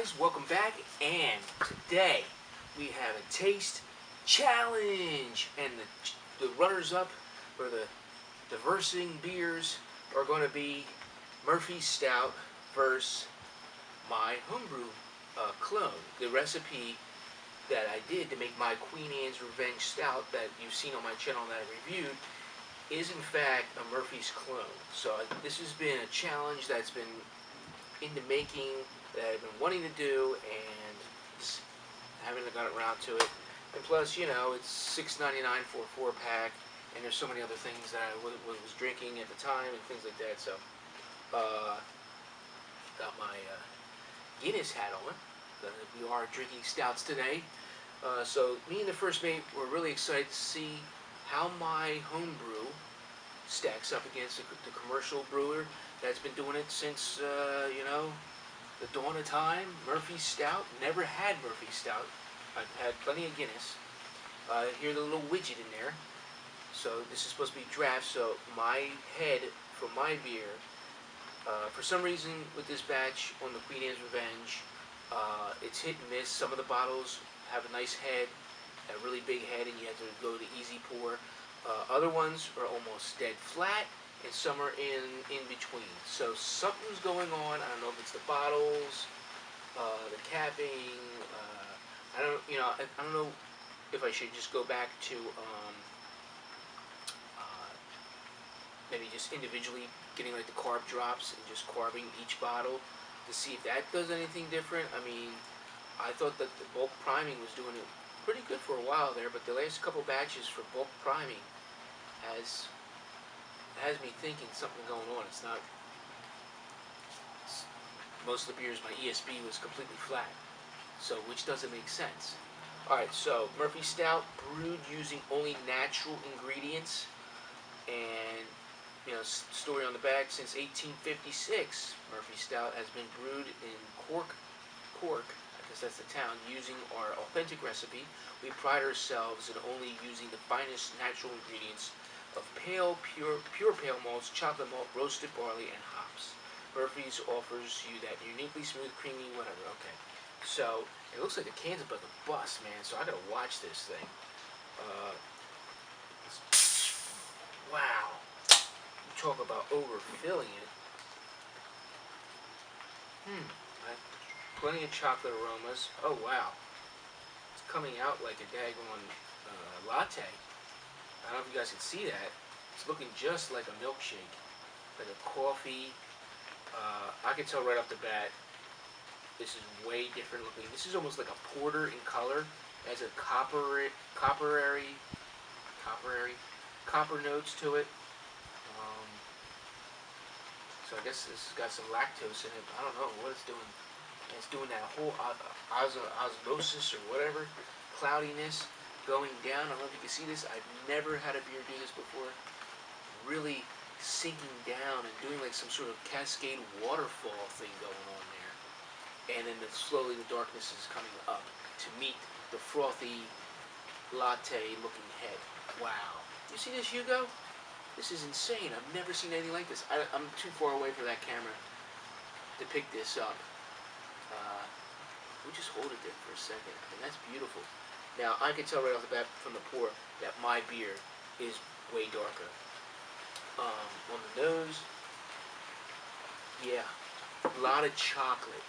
guys, welcome back, and today we have a taste challenge, and the runners-up, or the versing beers, are going to be Murphy's Stout versus my homebrew clone. The recipe that I did to make my Queen Anne's Revenge Stout that you've seen on my channel that I reviewed is in fact a Murphy's clone. So this has been a challenge that's been in the making, that I've been wanting to do, and just haven't gotten around to it. And plus, you know, it's $6.99 for a 4-pack, and there's so many other things that I was drinking at the time and things like that. So, got my Guinness hat on. We are drinking stouts today. So me and the first mate were really excited to see how my homebrew stacks up against the commercial brewer that's been doing it since, you know, the dawn of time. Murphy's Stout. Never had Murphy's Stout. I've had plenty of Guinness. Hear the little widget in there. So this is supposed to be draft. So my head for my beer, for some reason with this batch on the Queen Anne's Revenge, it's hit and miss. Some of the bottles have a nice head, a really big head, and you have to go the easy pour. Other ones are almost dead flat, and some are in between. So something's going on. I don't know if it's the bottles, the capping. I don't know if I should just go back to maybe just individually getting like the carb drops and just carving each bottle to see if that does anything different. I mean, I thought that the bulk priming was doing it pretty good for a while there, but the last couple batches for bulk priming has me thinking something going on. It's not. Most of the beers, my ESB was completely flat, so which doesn't make sense. All right, so Murphy's Stout brewed using only natural ingredients, and you know, story on the back, since 1856, Murphy's Stout has been brewed in Cork, I guess that's the town, using our authentic recipe. We pride ourselves in only using the finest natural ingredients of pure pale malts, chocolate malt, roasted barley, and hops. Murphy's offers you that uniquely smooth, creamy, whatever. Okay, so it looks like the can's about to bust, man, so I gotta watch this thing. Wow. Talk about overfilling it. Plenty of chocolate aromas. Oh wow, it's coming out like a daggone latte. I don't know if you guys can see that. It's looking just like a milkshake, like a coffee. I can tell right off the bat, this is way different looking. This is almost like a porter in color. It has a copper notes to it. So I guess this has got some lactose in it. I don't know what it's doing. It's doing that whole osmosis or whatever, cloudiness going down. I don't know if you can see this. I've never had a beer do this before. Really sinking down and doing like some sort of cascade waterfall thing going on there. And then slowly the darkness is coming up to meet the frothy latte looking head. Wow. You see this, Hugo? This is insane. I've never seen anything like this. I'm too far away for that camera to pick this up. We'll just hold it there for a second. And that's beautiful. Now, I can tell right off the bat from the pour that my beer is way darker. On the nose, yeah, a lot of chocolate.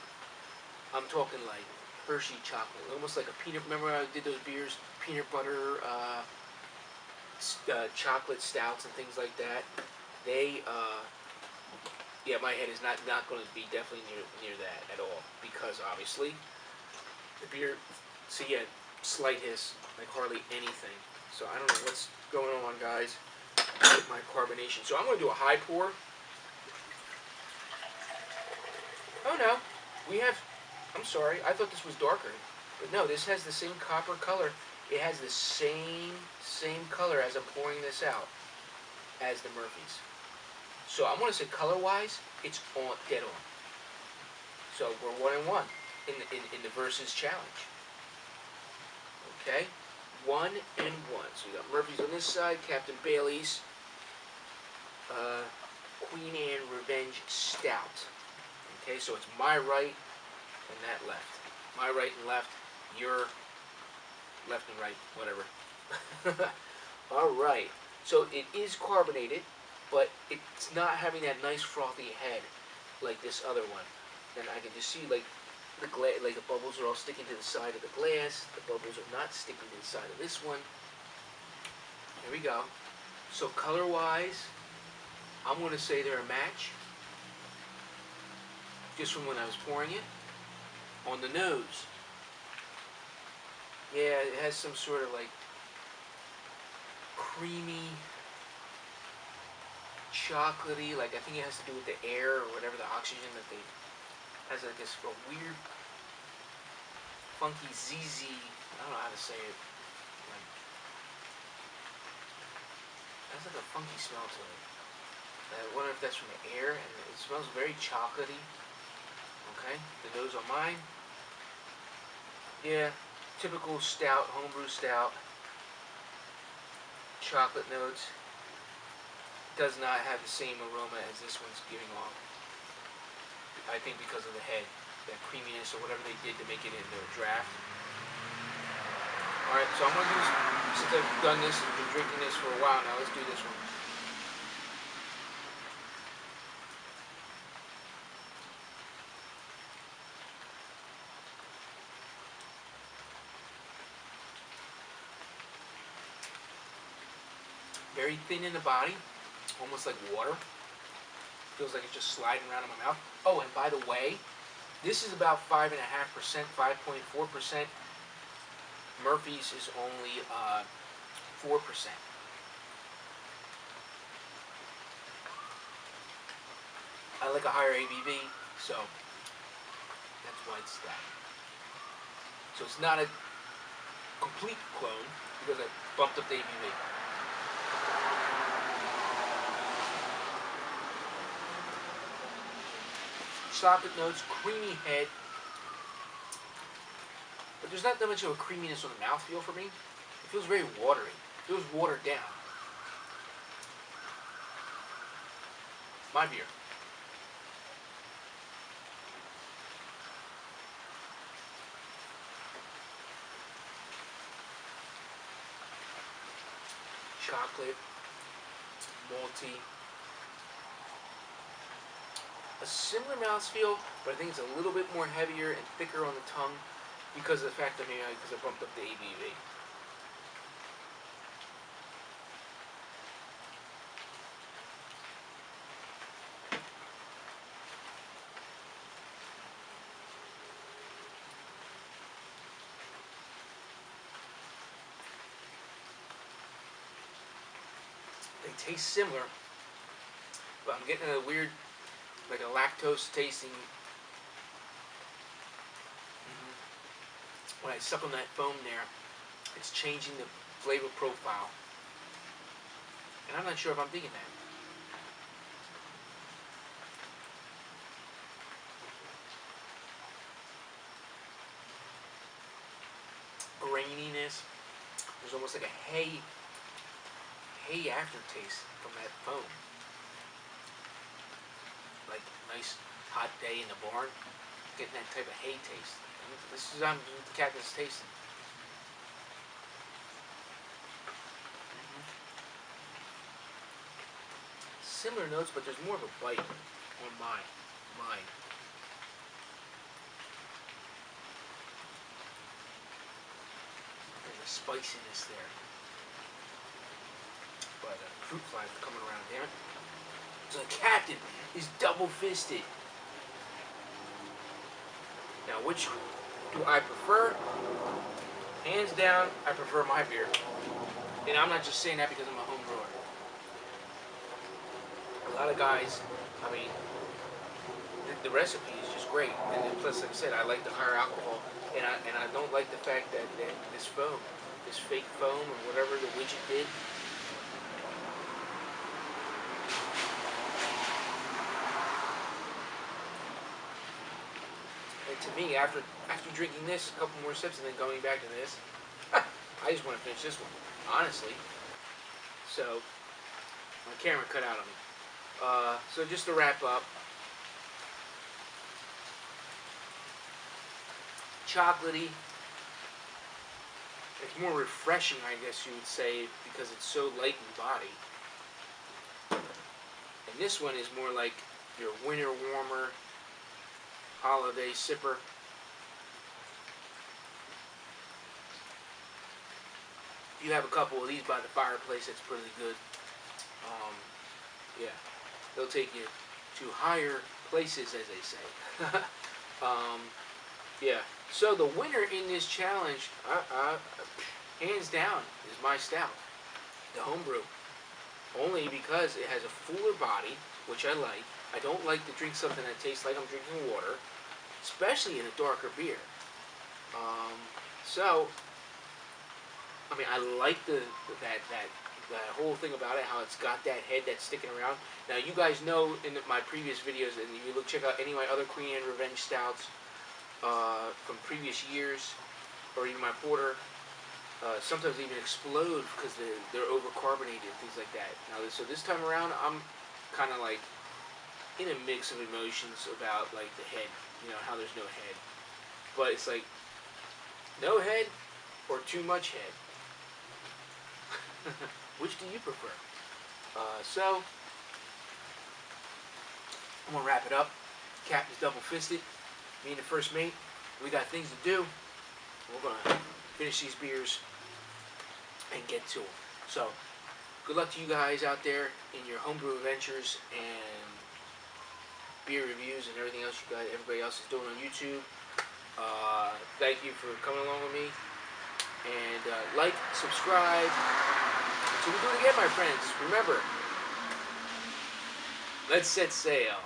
I'm talking like Hershey chocolate. Almost like a peanut. Remember I did those beers? Peanut butter, chocolate stouts and things like that. They, yeah, my head is not going to be definitely near that at all, because obviously the beer, see, yeah, slight hiss, like hardly anything. So I don't know what's going on, guys, with my carbonation. So I'm going to do a high pour. Oh no, we have, I'm sorry, I thought this was darker, but no, this has the same copper color. It has the same color as I'm pouring this out as the Murphy's. So I'm going to say color-wise, it's on, dead on. So we're 1-1 in the versus challenge. Okay, 1-1. So we got Murphy's on this side, Captain Bailey's Queen Anne Revenge Stout. Okay, so it's my right and that left. My right and left, your left and right, whatever. All right. So it is carbonated, but it's not having that nice frothy head like this other one. And I can just see like the bubbles are all sticking to the side of the glass. The bubbles are not sticking to the side of this one. Here we go. So color-wise, I'm going to say they're a match, just from when I was pouring it. On the nose, yeah, it has some sort of like creamy, chocolatey, like I think it has to do with the air or whatever, the oxygen that they, has like this weird, funky ZZ, I don't know how to say it, like, has like a funky smell to it. I wonder if that's from the air, and it smells very chocolatey. Okay, the nose on mine. Yeah, typical stout, homebrew stout. Chocolate notes. Does not have the same aroma as this one's giving off. I think because of the head, that creaminess or whatever they did to make it into a draft. Alright, so I'm going to do this, since I've done this and been drinking this for a while now, let's do this one. Very thin in the body, almost like water. Feels like it's just sliding around in my mouth. Oh, and by the way, this is about 5.5%, 5.4%. Murphy's is only 4%. I like a higher ABV, so that's why it's that. So it's not a complete clone because I bumped up the ABV. Chocolate notes, creamy head, but there's not that much of a creaminess on the mouthfeel for me. It feels very watery. It feels watered down. My beer. Chocolate, malty. A similar mouthfeel, but I think it's a little bit more heavier and thicker on the tongue because of the fact that because I bumped up the ABV. They taste similar, but I'm getting a weird, like a lactose tasting. When I suck on that foam there, it's changing the flavor profile. And I'm not sure if I'm digging that. Graininess. There's almost like a hay aftertaste from that foam. Like nice hot day in the barn, getting that type of hay taste. This is what the cactus tasting. Similar notes, but there's more of a bite on mine. There's a spiciness there. But fruit flies are coming around there. So the captain is double-fisted. Now, which do I prefer? Hands down, I prefer my beer. And I'm not just saying that because I'm a home brewer. A lot of guys, I mean, the recipe is just great. And then plus, like I said, I like the higher alcohol. And I don't like the fact that this foam, this fake foam or whatever the widget did, to me, after drinking this, a couple more sips and then going back to this, I just want to finish this one, honestly. So, my camera cut out on me. So just to wrap up, chocolatey. It's more refreshing, I guess you would say, because it's so light in body. And this one is more like your winter warmer, holiday sipper. If you have a couple of these by the fireplace, it's pretty good. Yeah, they'll take you to higher places, as they say. Yeah, so the winner in this challenge, hands down, is my stout, the homebrew. Only because it has a fuller body, which I like. I don't like to drink something that tastes like I'm drinking water, especially in a darker beer. So, I mean, I like that whole thing about it, how it's got that head that's sticking around. Now, you guys know in my previous videos, and you look check out any of my other Queen Anne Revenge stouts from previous years, or even my porter. Sometimes they even explode because they're overcarbonated and things like that. Now, so this time around, I'm kind of like in a mix of emotions about like the head, how there's no head. But it's like no head or too much head. Which do you prefer? So I'm gonna wrap it up. Captain's double fisted. Me and the first mate, we got things to do. We're gonna finish these beers and get to them. So, good luck to you guys out there in your homebrew adventures and beer reviews and everything else everybody else is doing on YouTube. Thank you for coming along with me. And like, subscribe. Until we do it again, my friends. Remember, let's set sail.